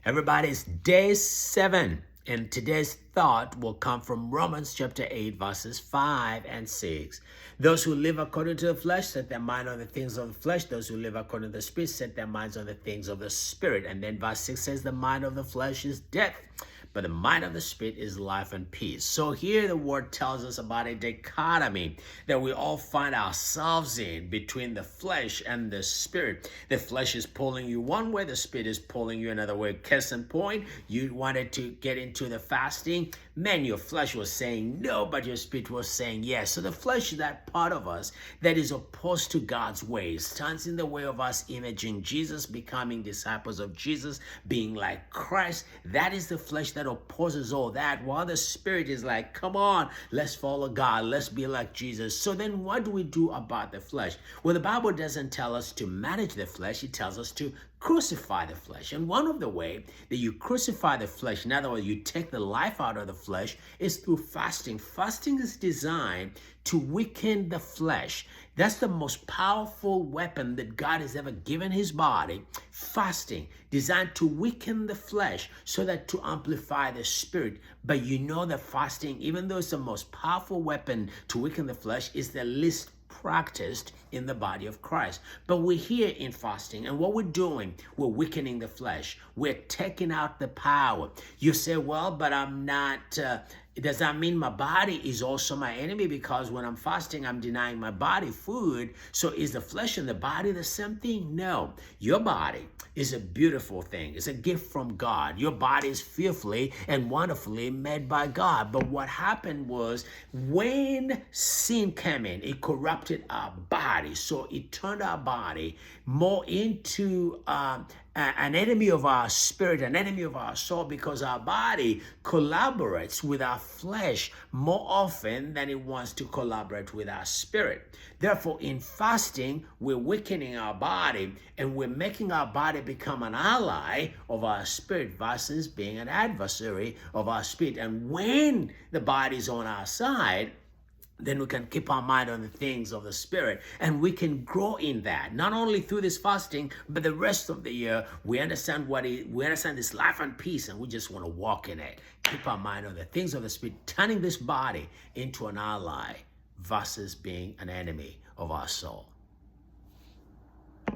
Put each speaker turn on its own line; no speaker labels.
Everybody's day 7, and today's thought will come from Romans chapter 8, verses 5 and 6. Those who live according to the flesh set their mind on the things of the flesh. Those who live according to the Spirit set their minds on the things of the Spirit. And then verse 6 says, the mind of the flesh is death, but the mind of the Spirit is life and peace. So here the word tells us about a dichotomy that we all find ourselves in between the flesh and the Spirit. The flesh is pulling you one way, the Spirit is pulling you another way. Case in point, you wanted to get into the fasting. Man, your flesh was saying no, but your Spirit was saying yes. So the flesh is that part of us that is opposed to God's ways, stands in the way of us imaging Jesus, becoming disciples of Jesus, being like Christ. That is the flesh that opposes all that, while the Spirit is like, come on, let's follow God, let's be like Jesus. So then what do we do about the flesh? Well, the Bible doesn't tell us to manage the flesh, it tells us to crucify the flesh. And one of the way that you crucify the flesh, in other words, you take the life out of the flesh, is through fasting. Fasting is designed to weaken the flesh. That's the most powerful weapon that God has ever given his body. Fasting, designed to weaken the flesh so that to amplify the Spirit. But you know that fasting, even though it's the most powerful weapon to weaken the flesh, is the least practiced in the body of Christ. But we're here in fasting, and what we're doing, we're weakening the flesh. We're taking out the power. You say, well, but I'm not, does that mean my body is also my enemy? Because when I'm fasting, I'm denying my body food. So is the flesh and the body the same thing? No. Your body is a beautiful thing. It's a gift from God. Your body is fearfully and wonderfully made by God. But what happened was when sin came in, it corrupted our body. So it turned our body more into an enemy of our spirit, an enemy of our soul, because our body collaborates with our flesh more often than it wants to collaborate with our spirit. Therefore, in fasting, we're weakening our body and we're making our body become an ally of our spirit versus being an adversary of our spirit. And when the body's on our side, then we can keep our mind on the things of the Spirit, and we can grow in that. Not only through this fasting, but the rest of the year, we understand we understand this life and peace, and we just want to walk in it. Keep our mind on the things of the Spirit, turning this body into an ally versus being an enemy of our soul.